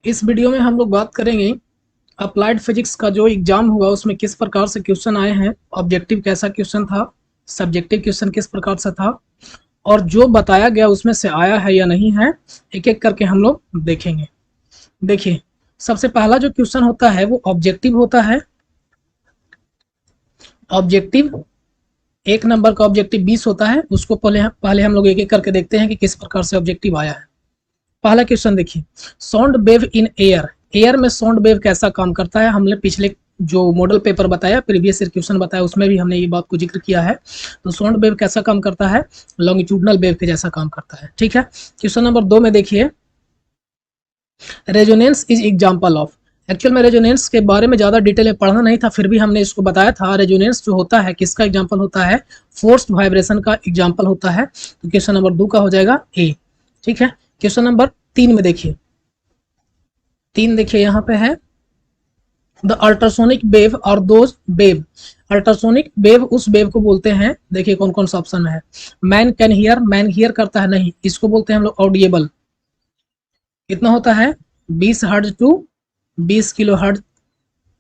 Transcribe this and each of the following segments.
इस वीडियो में हम लोग बात करेंगे अप्लाइड फिजिक्स का जो एग्जाम हुआ उसमें किस प्रकार से क्वेश्चन आए हैं, ऑब्जेक्टिव कैसा क्वेश्चन था, सब्जेक्टिव क्वेश्चन किस प्रकार से था और जो बताया गया उसमें से आया है या नहीं है, एक एक करके हम लोग देखेंगे। देखिए, सबसे पहला जो क्वेश्चन होता है वो ऑब्जेक्टिव होता है। ऑब्जेक्टिव 1 नंबर का ऑब्जेक्टिव 20 होता है। उसको पहले हम लोग एक एक करके देखते हैं कि किस प्रकार से ऑब्जेक्टिव आया है। पहला क्वेश्चन देखिए, sound wave in air. Air में साउंड वेव कैसा काम करता है, हमने पिछले जो मॉडल पेपर बताया, प्रीवियस ईयर क्वेश्चन बताया, उसमें भी हमने ये बात को जिक्र किया है। तो साउंड वेव कैसा काम करता है, लॉन्गिट्यूडनल वेव के जैसा काम करता है। ठीक है, क्वेश्चन नंबर 2 में देखिए, resonance is example of. Actual में रेजोनेंस के बारे में ज़्यादा डिटेल में पढ़ना नहीं था, फिर भी हमने इसको बताया था। रेजोनेंस जो होता है किसका एग्जाम्पल होता है, फोर्स्ड वाइब्रेशन का एग्जाम्पल होता है। तो क्वेश्चन नंबर 2 का हो जाएगा ए। ठीक है, क्वेश्चन नंबर 3 में देखिए, 3 देखिए यहाँ पे है, द अल्ट्रासोनिक वेव और दोज वेव। अल्ट्रासोनिक वेव उस वेव को बोलते हैं, देखिए कौन कौन सा ऑप्शन है। Man can hear, man here करता है नहीं, इसको बोलते हैं हम लोग ऑडिएबल। कितना होता है, 20 हर्ट्ज टू 20 किलो हर्ट्ज,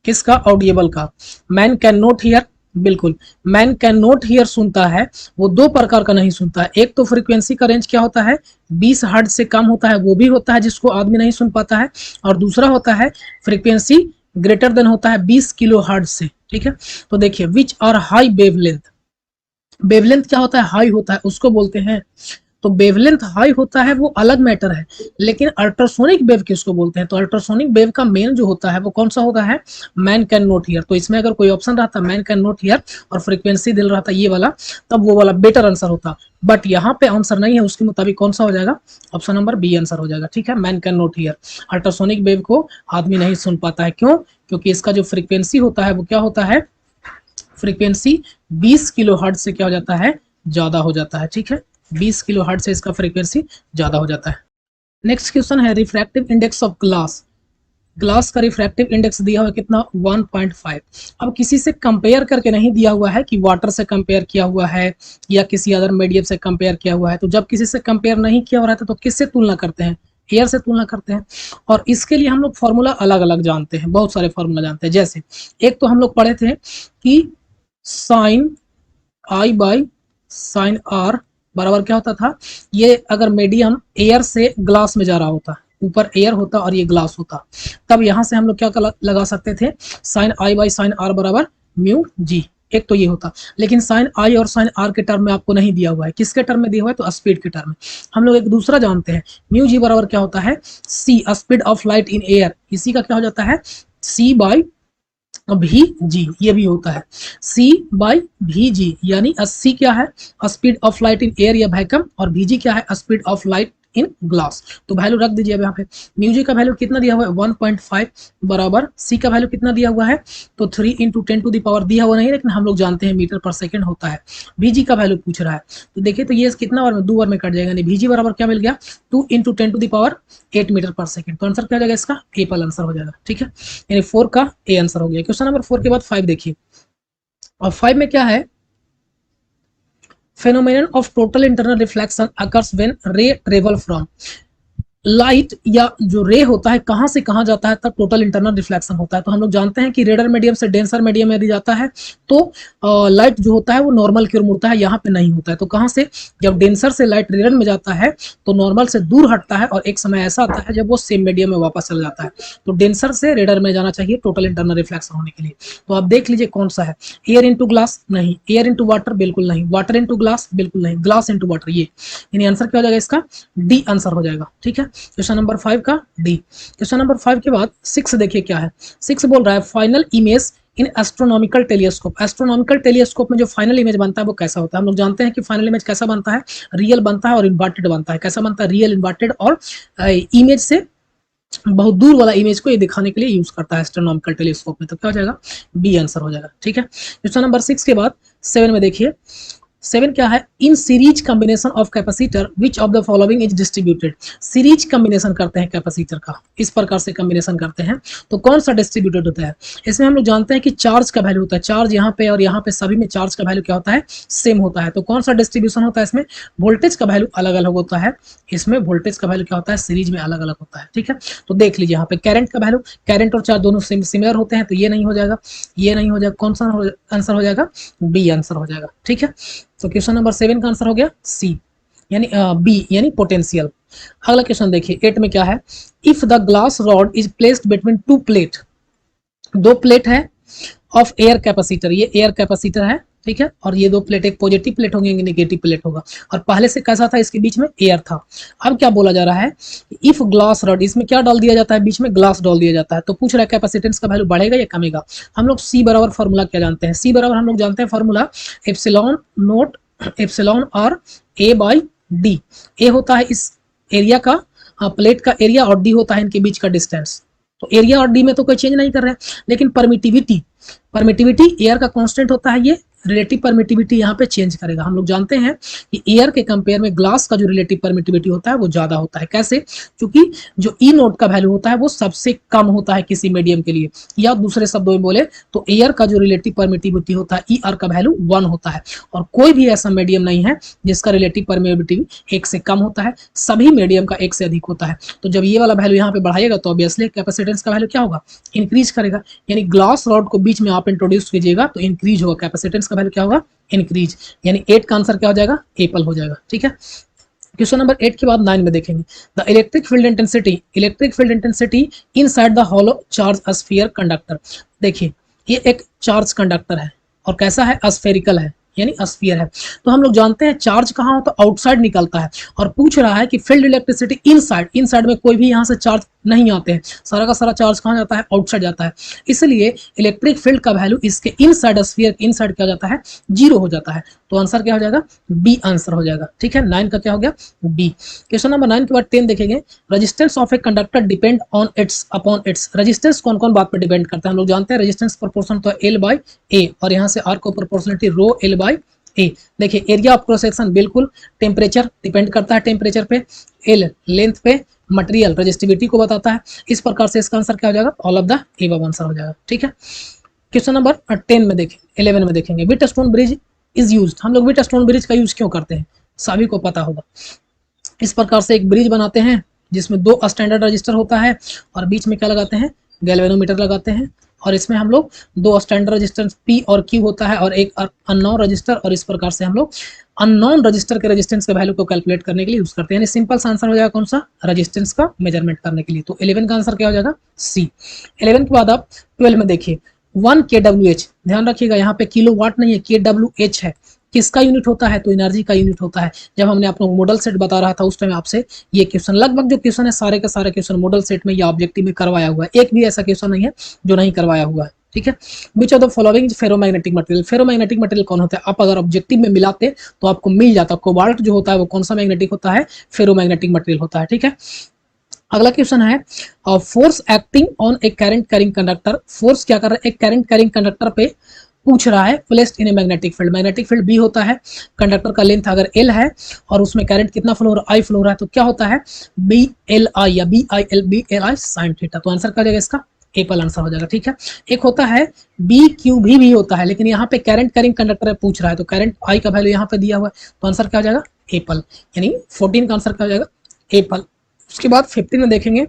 किसका, ऑडिएबल का। मैन कैन नॉट हियर, बिल्कुल मैन कैन नॉट हियर सुनता है, वो दो प्रकार का नहीं सुनता है। एक तो फ्रीक्वेंसी का रेंज क्या होता है, 20 हर्ट्ज से कम होता है, वो भी होता है जिसको आदमी नहीं सुन पाता है। और दूसरा होता है फ्रीक्वेंसी ग्रेटर देन होता है 20 किलो हर्ट्ज से। ठीक है, तो देखिए, which are high wavelength. Wavelength क्या होता है, हाई होता है, उसको बोलते हैं। तो वेवलेंथ हाई होता है वो अलग मैटर है, लेकिन अल्ट्रासोनिक वेव किसको बोलते हैं, तो अल्ट्रासोनिक वेव का मेन जो होता है वो कौन सा होता है, मैन कैन नॉट हियर। तो इसमें अगर कोई ऑप्शन रहता मैन कैन नॉट हियर और फ्रीक्वेंसी दिल रहता ये वाला, तब वो वाला बेटर आंसर होता। बट यहाँ पे आंसर नहीं है, उसके मुताबिक कौन सा हो जाएगा, ऑप्शन नंबर बी आंसर हो जाएगा। ठीक है, man can not here, ultrasonic wave को आदमी नहीं सुन पाता है। क्यों, क्योंकि इसका जो फ्रीक्वेंसी होता है वो क्या होता है, फ्रीक्वेंसी 20 किलो हर्ट्ज से क्या हो जाता है, ज्यादा हो जाता है। ठीक है, 20 किलो हर्ट्ज से इसका फ्रीक्वेंसी ज्यादा हो जाता है। नेक्स्ट क्वेश्चन है refractive index of glass. Glass का रिफ्रैक्टिव इंडेक्स दिया हुआ है कितना, 1.5। अब किसी से कंपेयर करके नहीं दिया हुआ है कि वाटर से कंपेयर किया हुआ है या किसी अदर मीडियम से कंपेयर किया हुआ है। तो जब किसी से कंपेयर नहीं किया हो रहा था तो किससे तुलना करते हैं, एयर से तुलना करते हैं। और इसके लिए हम लोग फॉर्मूला अलग अलग जानते हैं, बहुत सारे फॉर्मूला जानते हैं। जैसे एक तो हम लोग पढ़े थे कि sine i by sine r बराबर क्या होता था, ये अगर मीडियम एयर से ग्लास में जा रहा होता, ऊपर एयर होता और ये ग्लास होता, तब यहां से हम लोग क्या लगा सकते थे, sine i by sine r बराबर म्यू जी। एक तो ये होता, लेकिन साइन आई और साइन आर के टर्म में आपको नहीं दिया हुआ है। किसके टर्म में दिया हुआ है, तो स्पीड के टर्म में। हम लोग एक दूसरा जानते हैं, म्यू जी बराबर क्या होता है, C speed of light in air. इसी का क्या हो जाता है, सी बाई भी जी, ये भी होता है सी बाई भी जी, यानी सी क्या है, speed of light in air या वैक्यूम, और भी जी क्या है, speed of light in glass. तो वैल्यू रख दीजिए अब यहाँ पे। म्यूजिक का वैल्यू कितना दिया हुआ है, 1.5 बराबर, सी का वैल्यू कितना दिया हुआ है, तो 3 × 10⁻, दिया हुआ नहीं, लेकिन हम लोग जानते हैं मीटर पर सेकंड होता है। बीजी का वैल्यू पूछ रहा है, तो देखिए तो ये कितना बार में, 2 बार में कट जाएगा, नहीं बीजी बराबर क्या मिल गया, 2 × 10⁸ मीटर पर सेकंड। तो आंसर क्या हो जाएगा इसका, ए पर आंसर हो जाएगा। ठीक है, यानी 4 का ए आंसर हो गया। क्वेश्चन नंबर 4 के बाद 5 देखिए, और 5 में क्या है, phenomenon of total internal reflection occurs when ray travel from। Light या जो रे होता है कहां से कहां जाता है तब टोटल इंटरनल रिफ्लेक्शन होता है। तो हम लोग जानते हैं कि रेडर मीडियम से डेंसर मीडियम में यदि जाता है तो लाइट जो होता है वो नॉर्मल की ओर मुड़ता है, यहाँ पे नहीं होता है। तो कहां से, जब डेंसर से लाइट रेडर में जाता है तो नॉर्मल से दूर हटता है, और एक समय ऐसा आता है जब वो सेम मीडियम में वापस चला जाता है। तो डेंसर से रेडर में जाना चाहिए टोटल इंटरनल रिफ्लेक्शन होने के लिए। तो आप देख लीजिए कौन सा है, एयर इंटू ग्लास नहीं, एयर इंटू वाटर बिल्कुल नहीं, वाटर इंटू ग्लास बिल्कुल नहीं, ग्लास इंटू वाटर, ये यानी आंसर क्या हो जाएगा इसका, डी आंसर हो जाएगा। ठीक है, क्वेश्चन नंबर 5 का डी। क्वेश्चन नंबर 5 के बाद 6 देखिए क्या है, 6 बोल रहा है final image in astronomical telescope. Astronomical telescope में जो फाइनल इमेज बनता है वो कैसा होता है, हम लोग जानते हैं कि फाइनल इमेज कैसा बनता है, रियल बनता है और इन्वर्टेड बनता है। कैसा बनता है, रियल, इन्वर्टेड, और इमेज से बहुत दूर वाला इमेज को ये दिखाने के लिए यूज करता है एस्ट्रोनॉमिकल टेलीस्कोप में। तो क्या हो जाएगा, बी आंसर हो जाएगा। ठीक है, क्वेश्चन नंबर 6 के बाद 7 में देखिए, 7 क्या है, in series combination of capacitor which of the following is distributed. Series combination करते हैं कैपेसिटर का, इस प्रकार से कॉम्बिनेशन करते हैं तो कौन सा डिस्ट्रीब्यूटेड होता है। इसमें हम लोग जानते हैं कि चार्ज का वैल्यू होता है, चार्ज यहाँ पे और यहाँ पे सभी में चार्ज का वैल्यू क्या होता है, सेम होता है। तो कौन सा डिस्ट्रीब्यूशन होता है इसमें, वोल्टेज का वैल्यू अलग अलग होता है, इसमें वोल्टेज का वैल्यू क्या होता है, सीरीज में अलग अलग होता है। ठीक है, तो देख लीजिए यहाँ पे करंट का वैल्यू, करंट और चार्ज दोनों सिमिलर होते हैं, तो ये नहीं हो जाएगा, ये नहीं हो जाएगा, कौन सा आंसर हो जाएगा, बी आंसर हो जाएगा। ठीक है, तो क्वेश्चन नंबर 7 का आंसर हो गया सी, यानी बी यानी पोटेंशियल। अगला क्वेश्चन देखिए 8 में क्या है, if the glass rod is placed between two plate, दो प्लेट है ऑफ एयर कैपेसिटर, ये एयर कैपेसिटर है, ठीक है, और ये दो प्लेट, एक पॉजिटिव प्लेट होंगे, एक नेगेटिव प्लेट होगा, और पहले से कैसा था, इसके बीच में एयर था। अब क्या बोला जा रहा है, इफ ग्लास रॉड, इसमें क्या डाल दिया जाता है, बीच में ग्लास डाल दिया जाता है, तो पूछ रहा है कैपेसिटेंस का वैल्यू बढ़ेगा या कमेगा। हम लोग सी बराबर फॉर्मूला क्या जानते हैं, सी बराबर हम लोग जानते हैं फॉर्मूला एप्सिलॉन नोट एप्सिलॉन और ए बाई डी। ए होता है इस एरिया का, प्लेट का एरिया, और डी होता है इनके बीच का डिस्टेंस। तो एरिया और डी में तो कोई चेंज नहीं कर रहे हैं, लेकिन परमिटिविटी, परमिटिविटी एयर का कांस्टेंट होता है, ये रिलेटिव परमिटिविटी यहाँ पे चेंज करेगा। हम लोग जानते हैं कि एयर के कंपेयर में ग्लास का जो रिलेटिव परमिटिविटी होता है वो ज्यादा होता है। कैसे, क्योंकि जो ई नोट का वैल्यू होता है वो सबसे कम होता है किसी मीडियम के लिए, या दूसरे शब्दों में बोले तो एयर का जो रिलेटिव परमिटिविटी होता है ई आर का वैल्यू 1 होता है, और कोई भी ऐसा मीडियम नहीं है जिसका रिलेटिव परमिटिविटी 1 से कम होता है, सभी मीडियम का 1 से अधिक होता है। तो जब ये वाला वैल्यू यहाँ पे बढ़ाएगा तो ऑब्वियसली कैपेसिटेंस का वैल्यू क्या होगा, इंक्रीज करेगा, यानी ग्लास रॉड को बीच में आप इंट्रोड्यूस कीजिएगा तो इंक्रीज होगा, कैपेसिटेंस का वैल्यू क्या होगा, इंक्रीज, यानी 8 का आंसर क्या हो जाएगा, एपल हो जाएगा। ठीक है, क्वेश्चन नंबर 8 के बाद 9 में देखेंगे, the electric field intensity inside the hollow charge sphere conductor. देखिए ये एक चार्ज कंडक्टर है और कैसा है, स्फेरिकल है, यानी स्फीयर है। तो हम लोग जानते हैं चार्ज कहाँ होता है, आउटसाइड निकलता है, और पूछ रहा है कि फील्ड इलेक्ट्रिसिटी इनसाइड, इनसाइड में कोई भी यहाँ से चार्ज नहीं आते हैं, सारा का सारा चार्ज कहाँ जाता है, आउटसाइड जाता है, इसलिए इलेक्ट्रिक फील्ड का वैल्यू इसके इनसाइड स्फीयर के इनसाइड क्या जाता है, 0 हो जाता है। तो आंसर क्या हो जाएगा, बी आंसर हो जाएगा। ठीक है, 9 का क्या हो गया, बी। क्वेश्चन नंबर 9 के बाद 10 देखेंगे, resistance of a conductor depend on it's upon its. Resistance कौन कौन बात पर डिपेंड करता है, हम लोग जानते हैं रेजिस्टेंस प्रोपोर्शन तो एल बाई ए, और यहाँ से आर को प्रोपोर्शनलिटी रो एल बाई ए। देखिए एरिया ऑफ क्रॉस सेक्शन बिल्कुल, टेम्परेचर डिपेंड करता है टेम्परेचर पे, एल लेंथ पे, मटेरियल रेजिस्टिविटी को बताता है। इस प्रकार से इसका आंसर क्या हो जाएगा, all of the above answer हो जाएगा। ठीक है, क्वेश्चन नंबर 10 में देखेंगे, 11 में देखेंगे, व्हीटस्टोन ब्रिज इज यूज्ड। हम लोग व्हीटस्टोन ब्रिज का यूज क्यों करते हैं, सभी को पता होगा। इस प्रकार से एक ब्रिज बनाते हैं जिसमें 2 स्टैंडर्ड रजिस्टर होता है और बीच में क्या लगाते हैं, गैल्वेनोमीटर लगाते हैं, और इसमें हम लोग 2 स्टैंडर्ड रजिस्टर P और Q होता है और एक अननोन रजिस्टर, और इस प्रकार से हम लोग अननोन रजिस्टर के रेजिस्टेंस के वैल्यू को कैलकुलेट करने के लिए यूज करते हैं। यानी सिंपल सा आंसर हो जाएगा कौन सा, रेजिस्टेंस का मेजरमेंट करने के लिए। तो 11 का आंसर क्या हो जाएगा, सी। 11 के बाद आप 12 में देखिए, 1 kWh, ध्यान रखिएगा यहाँ पे किलोवाट नहीं है, kWh है, किसका यूनिट होता है, तो एनर्जी का यूनिट होता है। जब हमने आपको मॉडल सेट बता रहा था उस टाइम आपसे ये क्वेश्चन, लगभग जो क्वेश्चन है सारे के सारे क्वेश्चन मॉडल सेट में या ऑब्जेक्टिव में करवाया हुआ है, एक भी ऐसा क्वेश्चन नहीं है जो नहीं करवाया हुआ है। ठीक है, which of the following ferromagnetic material. Ferromagnetic material कौन होता है, आप अगर ऑब्जेक्टिव में मिलाते तो आपको मिल जाता, कोबाल्ट जो होता है वो कौन सा मैग्नेटिक होता है, फेरोमैग्नेटिक मटेरियल होता है। ठीक है, अगला क्वेश्चन है, force acting on A current carrying conductor. Force क्या कर रहा है, एक करंट कैरिंग कंडक्टर पे पूछ रहा है, placed in a magnetic field. Magnetic field B होता है, कंडक्टर का लेंथ अगर एल है और उसमें करंट कितना फ्लो हो रहा है, आई फ्लो हो रहा है, तो क्या होता है, बी एल आई या B L I sine theta. तो आंसर क्या जाएगा इसका, एपल आंसर हो जाएगा। ठीक है, एक होता है बी क्यू भी होता है, लेकिन यहाँ पे करंट कैरिंग कंडक्टर पूछ रहा है तो करंट आई का वैल्यू यहाँ पे दिया हुआ है, तो आंसर क्या हो जाएगा, एपल, यानी 14 का आंसर क्या हो जाएगा, एपल। उसके बाद 15 में देखेंगे,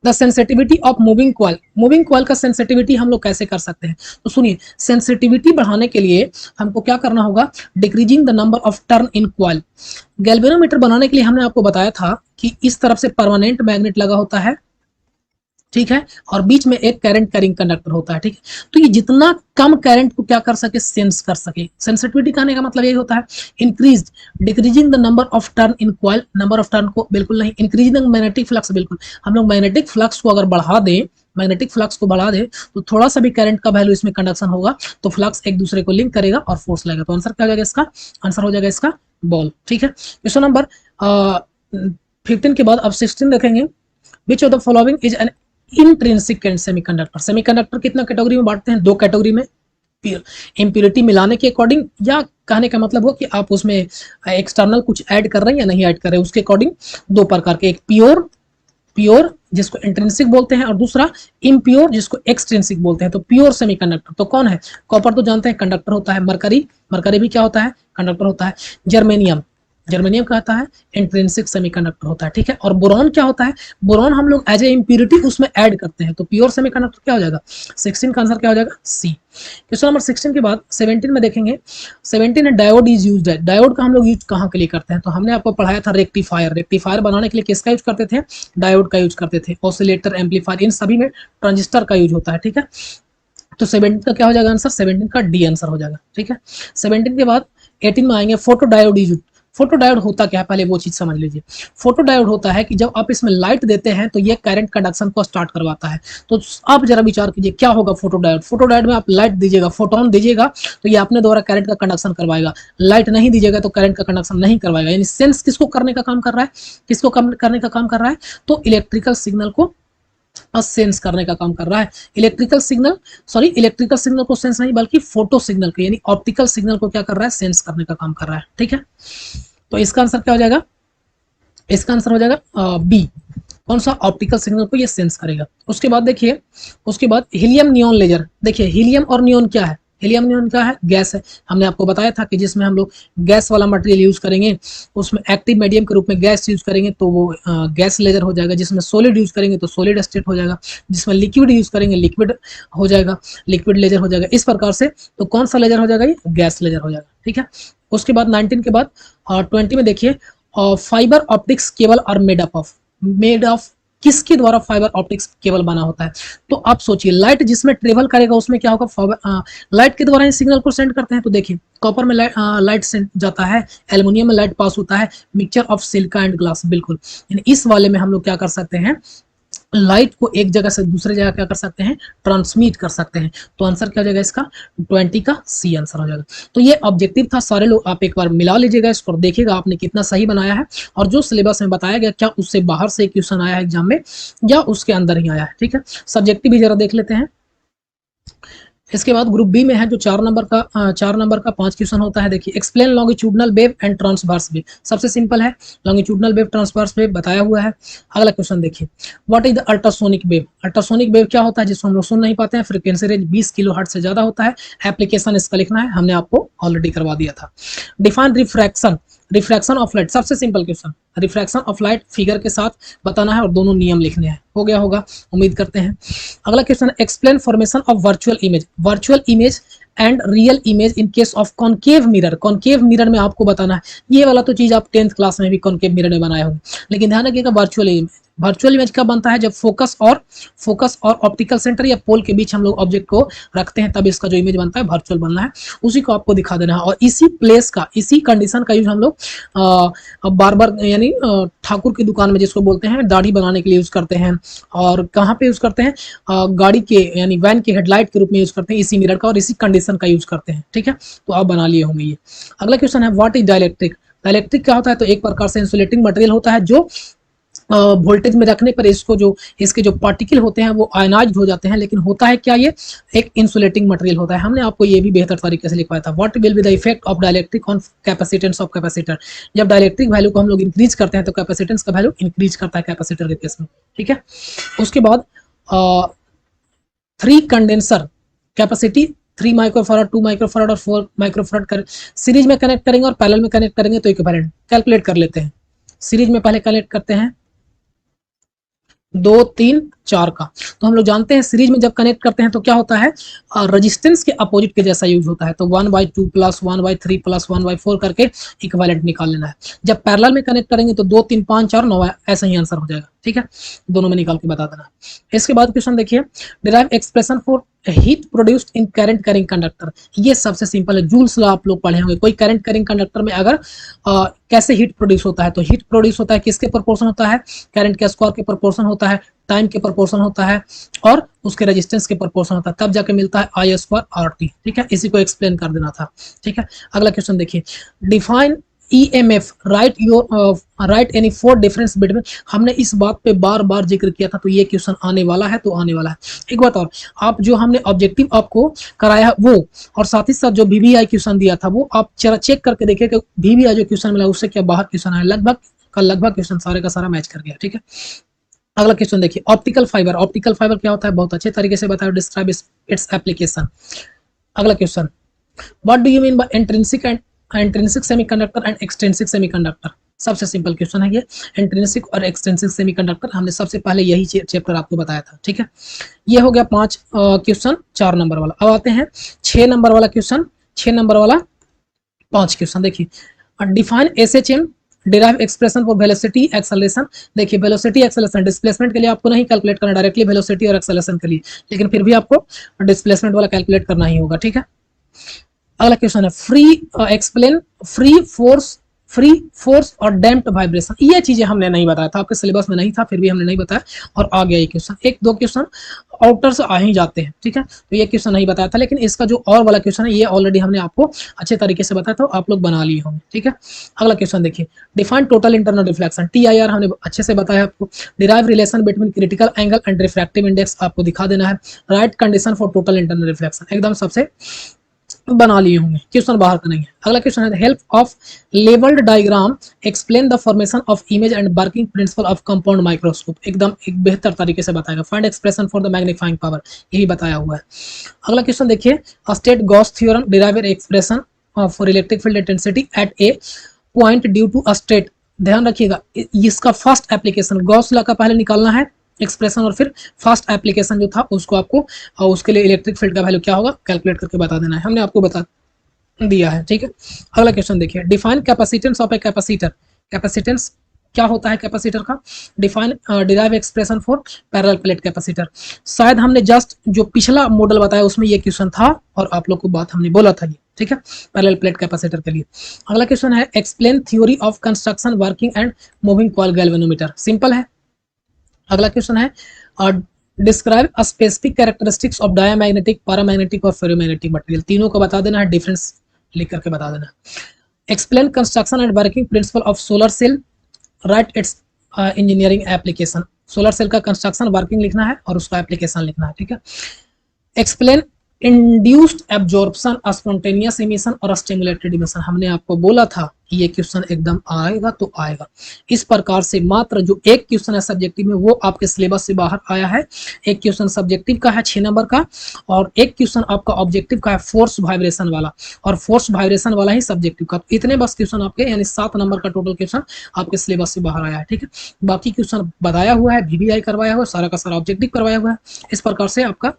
the sensitivity of moving coil. Moving coil का सेंसिटिविटी हम लोग कैसे कर सकते हैं, तो सुनिए, सेंसिटिविटी बढ़ाने के लिए हमको क्या करना होगा, decreasing the number of turn in coil. Galvanometer बनाने के लिए हमने आपको बताया था कि इस तरफ से परमानेंट मैग्नेट लगा होता है, ठीक है, और बीच में एक करंट कैरिंग कंडक्टर होता है। ठीक है, तो ये जितना कम करंट को क्या कर सके, सेंस कर सके। सेंसिटिविटी कहने का मतलब यही होता है, increase decreasing the number of turn in coil. Number of turn को बिल्कुल नहीं, इंक्रीजिंग मैग्नेटिक फ्लक्स, बिल्कुल। हम लोग मैग्नेटिक फ्लक्स को अगर बढ़ा दें, मैग्नेटिक फ्लक्स को बढ़ा दे तो थोड़ा सा भी करंट का वैल्यू इसमें कंडक्शन होगा तो फ्लक्स एक दूसरे को लिंक करेगा और फोर्स लगेगा। तो आंसर क्या हो जाएगा इसका, आंसर हो जाएगा इसका बॉल। ठीक है, क्वेश्चन नंबर 15 के बाद अब 16 देखेंगे, which of the following is an intrinsic semiconductor. Semiconductor कितना कैटेगरी में बांटते हैं, 2 कैटेगरी में, इम्प्योरिटी मिलाने के अकॉर्डिंग, या कहने का मतलब हो कि आप उसमें एक्सटर्नल कुछ ऐड कर रहे हैं या नहीं ऐड कर रहे हैं, उसके अकॉर्डिंग दो प्रकार के, एक प्योर प्योर जिसको इंट्रिंसिक बोलते हैं और दूसरा इम्प्योर जिसको एक्सट्रिंसिक बोलते हैं। तो प्योर सेमीकंडक्टर तो कौन है? कॉपर तो जानते हैं कंडक्टर होता है, मरकरी, मरकरी भी क्या होता है? कंडक्टर होता है। जर्मेनियम, जर्मेनियम क्या होता है? इंट्रिंसिक सेमीकंडक्टर होता है, ठीक है। और बोरॉन क्या होता है? बोरॉन हम लोग एज ए इम्प्योरिटी उसमें ऐड करते हैं, तो प्योर सेमीकंडक्टर क्या हो जाएगा? 16 का आंसर क्या हो जाएगा? सी। क्वेश्चन नंबर 16 के बाद 17 में देखेंगे, 17 है डायोड इज यूज्ड है। डायोड का हम लोग यूज कहाँ के लिए करते हैं? तो हमने आपको पढ़ाया था रेक्टिफायर, रेक्टिफायर बनाने के लिए किसका यूज करते थे? डायोड का यूज करते थे। ऑसिलेटर, एम्पलीफायर, इन सभी में ट्रांजिस्टर का यूज होता है, ठीक है। तो 17 का क्या हो जाएगा आंसर? 17 का डी आंसर हो जाएगा, ठीक है। 17 के बाद 18 में आएंगे, photo diode use. Photo diode होता क्या है, पहले वो चीज समझ लीजिए। फोटो डायोड होता है कि जब आप इसमें लाइट देते हैं तो ये करंट कंडक्शन को स्टार्ट करवाता है। तो आप जरा विचार कीजिए क्या होगा फोटो डायोड। फोटो डायोड में आप लाइट दीजिएगा, फोटोन दीजिएगा, तो ये अपने द्वारा करंट का कंडक्शन करवाएगा। लाइट नहीं दीजिएगा तो करंट का कंडक्शन नहीं करवाएगा। यानी सेंस किसको करने का काम कर रहा है? किसको करने का काम कर रहा है? तो इलेक्ट्रिकल सिग्नल को सेंस करने का काम कर रहा है। इलेक्ट्रिकल सिग्नल को सेंस नहीं बल्कि फोटो सिग्नल को, यानी ऑप्टिकल सिग्नल को क्या कर रहा है? सेंस करने का काम कर रहा है, ठीक है। तो इसका आंसर क्या हो जाएगा? इसका आंसर हो जाएगा बी। कौन सा? ऑप्टिकल सिग्नल को ये सेंस करेगा। उसके बाद देखिए, उसके बाद हीलियम नियॉन लेजर। देखिए हीलियम और नियॉन क्या है? हीलियम नियॉन क्या है? गैस है। हमने आपको बताया था कि जिसमें हम लोग गैस वाला मटेरियल यूज करेंगे, उसमें एक्टिव मीडियम के रूप में गैस यूज करेंगे तो वो गैस लेजर हो जाएगा। जिसमें सॉलिड यूज करेंगे तो सॉलिड स्टेट हो जाएगा। जिसमें लिक्विड यूज करेंगे लिक्विड हो जाएगा, लिक्विड लेजर हो जाएगा। इस प्रकार से तो कौन सा लेजर हो जाएगा? ये गैस लेजर हो जाएगा, ठीक है। उसके बाद 19 के बाद 20 में देखिए, fibre optics cable are made of किसके द्वारा फाइबर ऑप्टिक्स केबल बना होता है? तो आप सोचिए, लाइट जिसमें ट्रेवल करेगा उसमें क्या होगा? लाइट के द्वारा ही सिग्नल को सेंड करते हैं। तो देखिए कॉपर में लाइट सेंड जाता है, एल्युमिनियम में लाइट पास होता है, mixture of silica and glass, बिल्कुल। यानी इस वाले में हम लोग क्या कर सकते हैं? लाइट को एक जगह से दूसरे जगह क्या कर सकते हैं? ट्रांसमिट कर सकते हैं। तो आंसर क्या हो जाएगा इसका? 20 का सी आंसर हो जाएगा। तो ये ऑब्जेक्टिव था सारे लोग, आप एक बार मिला लीजिएगा इसको, देखिएगा आपने कितना सही बनाया है और जो सिलेबस में बताया गया क्या उससे बाहर से क्वेश्चन आया है एग्जाम में या उसके अंदर ही आया है, ठीक है। सब्जेक्टिव भी जरा देख लेते हैं। इसके बाद ग्रुप बी में है जो 4 नंबर का 5 क्वेश्चन होता है। देखिए explain longitudinal wave and transverse wave. सबसे सिंपल है, लॉन्गिट्यूडनल वेव ट्रांसवर्स वेव बताया हुआ है। अगला क्वेश्चन देखिए, what is the ultrasonic wave. Ultrasonic wave क्या होता है? जिसको हम लोग सुन नहीं पाते हैं, फ्रीक्वेंसी रेंज 20 किलोहर्ट्ज से ज्यादा होता है। एप्लीकेशन इसका लिखना है, हमने आपको ऑलरेडी करवा दिया था। Define refraction of light. सबसे simple question, refraction of light figure के साथ बताना है और दोनों नियम लिखने हैं। हो गया होगा, उम्मीद करते हैं। अगला question, explain formation of virtual image and real image in case of concave mirror. Concave mirror में आपको बताना है, ये वाला तो चीज आप 10th क्लास में भी कॉनकेव मिरर में बनाए होंगे, लेकिन ध्यान रखिएगा वर्चुअल इमेज कब बनता है? जब फोकस और ऑप्टिकल सेंटर या पोल के बीच हम लोग ऑब्जेक्ट को रखते हैं, तब इसका जो इमेज बनता है वर्चुअल बनना है, उसी को आपको दिखा देना है। और इसी प्लेस का, इसी कंडीशन का यूज हम लोग बार्बर यानी ठाकुर की दुकान में जिसको बोलते हैं दाढ़ी बनाने के लिए यूज करते हैं। और कहाँ पे यूज करते हैं? गाड़ी के यानी वैन के हेडलाइट के रूप में यूज करते हैं इसी मिरर का, और इसी कंडीशन का यूज करते हैं, ठीक है। तो आप बना लिए होंगे ये। अगला क्वेश्चन है, व्हाट इज डाइलेक्ट्रिक। डाइलेक्ट्रिक क्या होता है? तो एक प्रकार से इंसुलेटिंग मटेरियल होता है जो वोल्टेज में रखने पर इसके जो पार्टिकल होते हैं वो आयनाइज्ड हो जाते हैं। लेकिन होता है क्या? ये एक इंसुलेटिंग मटेरियल होता है। हमने आपको ये भी बेहतर तरीके से लिखवाया था। What will be the effect of dielectric on capacitance of capacitor. जब डाइलेक्ट्रिक वैल्यू को हम लोग इंक्रीज करते हैं तो कैपेसिटेंस का वैल्यू इंक्रीज करता है कैपेसिटर के केस में, ठीक है। उसके बाद 3 कंडेंसर कैपेसिटी 3 माइक्रोफैराड, 2 माइक्रोफैराड और 4 माइक्रोफैराड कर सीरीज में कनेक्ट करेंगे और पैरेलल में कनेक्ट करेंगे तो इक्विवेलेंट कैलकुलेट कर लेते हैं। सीरीज में पहले कनेक्ट करते हैं 2 3 4 का। तो हम लोग जानते हैं सीरीज में जब कनेक्ट करते हैं तो क्या होता है? रेजिस्टेंस के अपोजिट के जैसा यूज होता है। तो 1/2 प्लस 1/3 प्लस 1/4 करके इक्विवेलेंट निकाल लेना है। जब पैरेलल में कनेक्ट करेंगे तो 2 3 5 4 9 ऐसा ही आंसर हो जाएगा, ठीक है। दोनों में निकाल के बता देना। इसके बाद क्वेश्चन देखिए, derive expression for heat produced in current carrying conductor. ये सबसे सिंपल है, जूल्स लॉ आप लोग पढ़े होंगे। कोई करंट कैरिंग कंडक्टर में अगर कैसे हीट प्रोड्यूस होता है? तो हीट प्रोड्यूस होता है किसके प्रोपोर्शन होता है? करंट के स्क्वायर के प्रोपोर्शन होता है, टाइम के प्रोपोर्शन होता है और उसके रेजिस्टेंस के प्रोपोर्शन होता है, तब जाके मिलता है I² RT, ठीक है। इसी को एक्सप्लेन कर देना था, ठीक है। अगला क्वेश्चन देखिए, define EMF, right any four difference between, हमने इस बात पे बार बार जिक्र किया था, तो ये क्वेश्चन आने वाला है, तो आने वाला है। एक बात और, आप जो हमने ऑब्जेक्टिव आपको कराया वो, और साथ ही साथ जो VBI क्वेश्चन दिया था वो आप जरा चेक करके देखिए कि VBI जो क्वेश्चन मिला उससे क्या बाहर क्वेश्चन आया, लगभग क्वेश्चन सारे का सारा मैच कर गया, ठीक है। अगला क्वेश्चन देखिए, ऑप्टिकल फाइबर, ऑप्टिकल फाइबर क्या होता है, बहुत अच्छे तरीके से बताया, डिस्क्राइब इट्स एप्लीकेशन। अगला question, what do you mean by intrinsic semiconductor and extrinsic semiconductor. सबसे सिंपल क्वेश्चन है ये, इंट्रिंसिक और एक्सट्रिंसिक सेमीकंडक्टर, हमने सबसे पहले यही चैप्टर आपको बताया था, ठीक है। ये हो गया 5 क्वेश्चन 4 नंबर वाला। अब आते हैं 6 नंबर वाला क्वेश्चन, 6 नंबर वाला 5 क्वेश्चन देखिए, define SHM, derive expression for velocity acceleration. देखिए वेलोसिटी एक्सेलरेशन, डिस्प्लेसमेंट के लिए आपको नहीं कैलकुलेट करना डायरेक्टली वेलोसिटी और एक्सेलरेशन के लिए, लेकिन फिर भी आपको डिस्प्लेसमेंट वाला कैलकुलेट करना ही होगा, ठीक है। अगला क्वेश्चन है, एक्सप्लेन फ्री फोर्स और डैम्प्ड वाइब्रेशन। ये चीजें हमने नहीं बताया था, आपके सिलेबस में नहीं था, फिर भी हमने नहीं बताया और आ गया ये क्वेश्चन। एक दो क्वेश्चन आउटर से आ ही जाते हैं, ठीक है, तो ये क्वेश्चन नहीं बताया था, लेकिन इसका जो और वाला क्वेश्चन है ये ऑलरेडी हमने आपको अच्छे तरीके से बताया था, आप लोग बना लिए होंगे, ठीक है। अगला क्वेश्चन देखिए, define total internal reflection, TIR हमने अच्छे से बताया आपको। Derive relation between critical angle and refractive index आपको दिखा देना है। Right condition for total internal reflection, एकदम सबसे बना लिए होंगे, क्वेश्चन बाहर का नहीं है। अगला क्वेश्चन है, help of labelled diagram explain the formation of image and working principle of compound microscope, एकदम एक बेहतर तरीके से बताएगा। Find expression for the magnifying power, यही बताया हुआ है। अगला क्वेश्चन देखिए, state Gauss theorem, derive expression for electric field intensity at a point due to a state. ध्यान रखिएगा, इसका फर्स्ट एप्लीकेशन गॉस लॉ का पहले निकालना है एक्सप्रेशन, और फिर फर्स्ट एप्लीकेशन जो था उसको आपको उसके लिए इलेक्ट्रिक फील्ड का वैल्यू क्या होगा कैलकुलेट करके बता देना है, हमने आपको बता दिया है, ठीक है। अगला क्वेश्चन देखिए, define capacitance of a capacitor, capacitance क्या होता है कैपेसिटर का, define derive expression for parallel plate capacitor. शायद हमने जस्ट जो पिछला मॉडल बताया उसमें ये क्वेश्चन था और आप लोग को बात हमने बोला था ये, ठीक है, पैरेलल प्लेट कैपेसिटर के लिए। अगला क्वेश्चन है, explain theory of construction working and moving coil galvanometer, simple है। अगला क्वेश्चन है, describe specific characteristics of diamagnetic, paramagnetic और फेरोमैग्नेटिक मटेरियल, तीनों को बता देना है, डिफरेंस लिख करके बता देना। Explain construction and working principle of solar cell, write its engineering application. Solar cell का कंस्ट्रक्शन वर्किंग लिखना है और उसका एप्लीकेशन लिखना है, ठीक है। Explain induced absorption, spontaneous emission और स्टिमुलेटेड इमिशन, हमने आपको बोला था कि ये क्वेश्चन एकदम आएगा तो आएगा। इस प्रकार से मात्र जो एक क्वेश्चन है सब्जेक्टिव में वो आपके सिलेबस से बाहर आया है। एक क्वेश्चन सब्जेक्टिव का है 6 नंबर का, और एक क्वेश्चन आपका ऑब्जेक्टिव का है फोर्स वाइब्रेशन वाला, और फोर्स वाइब्रेशन वाला ही सब्जेक्टिव का। इतने बस क्वेश्चन आपके, यानी 7 नंबर का टोटल क्वेश्चन आपके सिलेबस से बाहर आया है, ठीक है। बाकी क्वेश्चन बताया हुआ है, VBI करवाया हुआ है, सारा का सारा ऑब्जेक्टिव करवाया हुआ है। इस प्रकार से आपका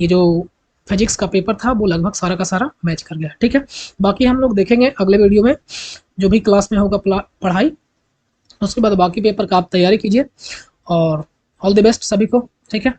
ये जो फिजिक्स का पेपर था वो लगभग सारा का सारा मैच कर गया, ठीक है। बाकी हम लोग देखेंगे अगले वीडियो में, जो भी क्लास में होगा पढ़ाई, उसके बाद बाकी पेपर का आप तैयारी कीजिए, और ऑल द बेस्ट सभी को, ठीक है।